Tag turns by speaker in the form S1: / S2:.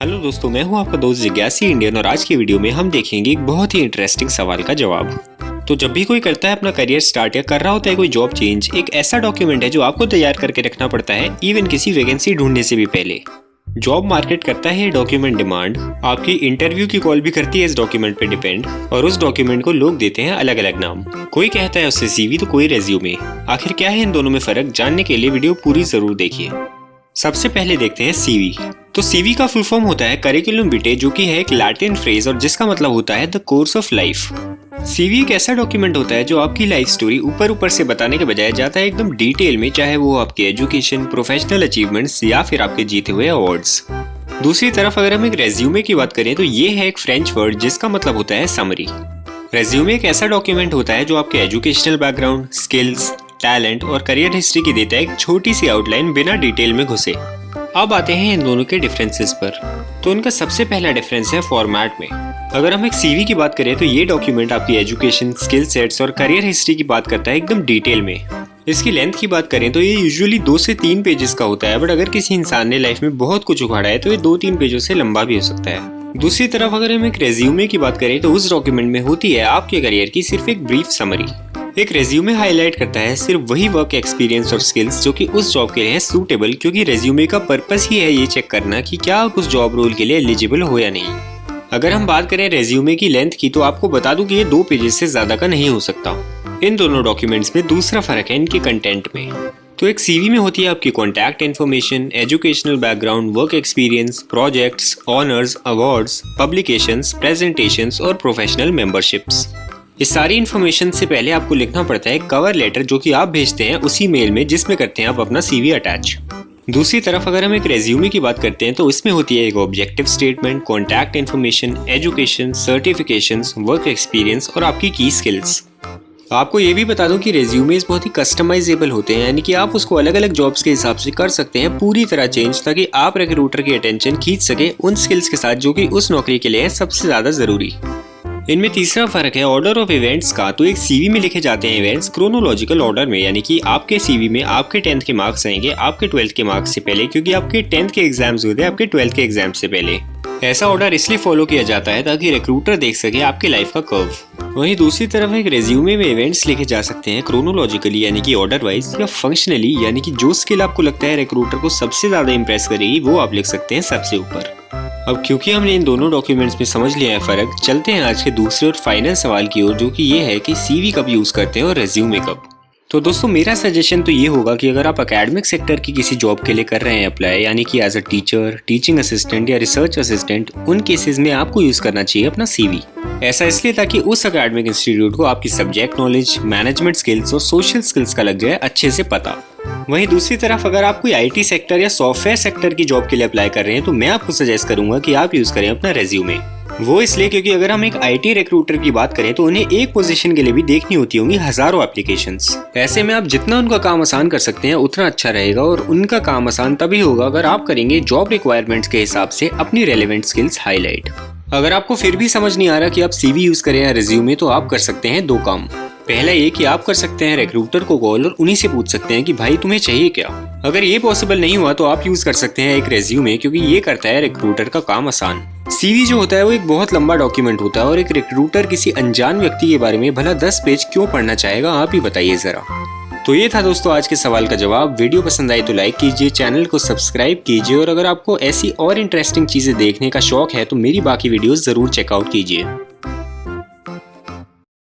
S1: Hello दोस्तों, मैं हूं आपका दोस्त जिज्ञासी इंडियन और आज की वीडियो में हम देखेंगे एक बहुत ही इंटरेस्टिंग सवाल का जवाब। तो जब भी कोई करता है अपना करियर स्टार्ट या कर रहा होता है कोई जॉब चेंज, एक ऐसा डॉक्यूमेंट है जो आपको तैयार करके रखना पड़ता है इवन किसी वैकेंसी ढूंढने से भी पहले। जॉब मार्केट करता है ये डॉक्यूमेंट डिमांड, आपकी इंटरव्यू की कॉल भी करती है इस डॉक्यूमेंट पे डिपेंड, और उस डॉक्यूमेंट को लोग देते हैं अलग अलग नाम। कोई कहता है उससे सीवी तो कोई रेज्यूमे। आखिर क्या है इन दोनों में फर्क, जानने के लिए वीडियो पूरी जरूर देखिए। सबसे पहले देखते हैं सीवी। तो सीवी का फुल फॉर्म होता है करिकुलम विटे, जो कि है एक लैटिन फ्रेज और जिसका मतलब होता है the course of life. CV एक ऐसा डॉक्यूमेंट होता है जो आपकी लाइफ स्टोरी ऊपर ऊपर से बताने के बजाय जाता है एकदम डिटेल में, चाहे वो आपके एजुकेशन, प्रोफेशनल अचीवमेंट्स या फिर आपके जीते हुए अवार्ड्स। दूसरी तरफ अगर हम एक रेज्यूमे की बात करें तो ये है एक फ्रेंच वर्ड जिसका मतलब होता है समरी। रेज्यूमे एक ऐसा डॉक्यूमेंट होता है जो आपके एजुकेशनल बैकग्राउंड, स्किल्स, टैलेंट और करियर हिस्ट्री की देता है एक छोटी सी आउटलाइन बिना डिटेल में घुसे। अब आते हैं इन दोनों के डिफरेंसेस पर। तो उनका सबसे पहला डिफरेंस है फॉर्मेट में। अगर हम एक सीवी की बात करें तो ये डॉक्यूमेंट आपकी एजुकेशन, स्किल सेट्स और करियर हिस्ट्री की बात करता है एकदम डिटेल में। इसकी लेंथ की बात करें तो ये यूजुअली 2 से 3 पेजेस का होता है, बट अगर किसी इंसान ने लाइफ में बहुत कुछ उखाड़ा है तो ये 2-3 पेजों से लंबा भी हो सकता है। दूसरी तरफ अगर हम एक रेज्यूमे की बात करें तो उस डॉक्यूमेंट में होती है आपके करियर की सिर्फ एक ब्रीफ समरी। एक रेज्यूमे हाईलाइट करता है सिर्फ वही वर्क एक्सपीरियंस और स्किल्स जो कि उस जॉब के लिए है सूटेबल, क्योंकि रेज्यूमे का पर्पस ही है ये चेक करना कि क्या आप उस जॉब रोल के लिए एलिजिबल हो या नहीं। अगर हम बात करें रेज्यूमे की लेंथ की तो आपको बता दूं कि ये 2 पेजेस से ज्यादा का नहीं हो सकता। इन दोनों डॉक्यूमेंट्स में दूसरा फर्क है इनके कंटेंट में। तो एक सीवी में होती है आपकी contact information, educational background, work experience, projects, honours, awards, publications, presentations और प्रोफेशनल मेंबरशिप्स। इस सारी इन्फॉर्मेशन से पहले आपको लिखना पड़ता है कवर लेटर जो कि आप भेजते हैं उसी मेल में जिसमें करते हैं आप अपना सीवी अटैच। दूसरी तरफ अगर हम एक रेज्यूमे की बात करते हैं तो इसमें होती है एक objective statement, contact information, education, certifications, work experience और आपकी की स्किल्स। आपको ये भी बता दूं कि रेज्यूमेस बहुत ही कस्टमाइजेबल होते हैं, यानी कि आप उसको अलग अलग जॉब्स के हिसाब से कर सकते हैं पूरी तरह चेंज, ताकि आप रिक्रूटर की अटेंशन खींच सके उन स्किल्स के साथ जो कि उस नौकरी के लिए है सबसे ज्यादा जरूरी। इनमें तीसरा फर्क है ऑर्डर ऑफ इवेंट्स का। तो एक सीवी में लिखे जाते हैं इवेंट्स क्रोनोलॉजिकल ऑर्डर में, यानी कि आपके सीवी में आपके 10th के मार्क्स आएंगे आपके 12th के मार्क्स से पहले, क्योंकि आपके 10th के एग्जाम्स हुए थे आपके 12th के एग्जाम से पहले। ऐसा ऑर्डर इसलिए फॉलो किया जाता है ताकि रिक्रूटर देख सके आपकी लाइफ का कर्व। वहीं दूसरी तरफ एक रेज्यूमे में इवेंट्स लिखे जा सकते हैं क्रोनोलॉजिकली, यानी कि ऑर्डर वाइज, या फंक्शनली, यानी कि जो स्किल आपको लगता है रिक्रूटर को सबसे ज्यादा इंप्रेस करेगी वो आप लिख सकते हैं सबसे ऊपर। अब क्योंकि हमने इन दोनों डॉक्यूमेंट्स में समझ लिया है फर्क, चलते हैं आज के दूसरे और फाइनल सवाल की ओर, जो कि ये है कि सीवी कब यूज करते हैं और रेज्यूमे कब। तो दोस्तों मेरा सजेशन तो ये होगा कि अगर आप एकेडमिक सेक्टर की किसी जॉब के लिए कर रहे हैं अप्लाई, यानी कि as a teacher, teaching assistant या रिसर्च असिस्टेंट, उन केसेस में आपको यूज करना चाहिए अपना सीवी। ऐसा इसलिए ताकि उस एकेडमिक इंस्टीट्यूट को आपकी सब्जेक्ट नॉलेज, मैनेजमेंट स्किल्स और सोशल स्किल्स का लग जाए अच्छे से पता। वहीं दूसरी तरफ अगर आप कोई आईटी सेक्टर या सॉफ्टवेयर सेक्टर की जॉब के लिए अप्लाई कर रहे हैं तो मैं आपको सजेस्ट करूंगा कि आप यूज करें अपना रेज्यूमे। वो इसलिए क्योंकि अगर हम एक आईटी रिक्रूटर की बात करें तो उन्हें एक पोजीशन के लिए भी देखनी होती होंगी हजारों एप्लीकेशंस। ऐसे में आप जितना उनका काम आसान कर सकते हैं उतना अच्छा रहेगा, और उनका काम आसान तभी होगा अगर आप करेंगे जॉब रिक्वायरमेंट्स के हिसाब से अपनी रेलेवेंट स्किल्स हाईलाइट। अगर आपको फिर भी समझ नहीं आ रहा कि आप सीवी यूज करें या रेज्यूमे, तो आप कर सकते हैं 2 काम। पहला ये कि आप कर सकते हैं रिक्रूटर को कॉल और उन्हीं से पूछ सकते हैं कि भाई तुम्हें चाहिए क्या। अगर ये पॉसिबल नहीं हुआ तो आप यूज कर सकते हैं एक रेज्यूमे, क्योंकि ये करता है रिक्रूटर का काम आसान। सीवी जो होता है वो एक बहुत लंबा डॉक्यूमेंट होता है, और एक रिक्रूटर किसी अनजान व्यक्ति के बारे में भला 10 पेज क्यों पढ़ना चाहेगा, आप ही बताइए जरा। तो ये था दोस्तों आज के सवाल का जवाब। वीडियो पसंद आई तो लाइक कीजिए, चैनल को सब्सक्राइब कीजिए, और अगर आपको ऐसी और इंटरेस्टिंग चीजें देखने का शौक है तो मेरी बाकी वीडियोस जरूर चेकआउट कीजिए।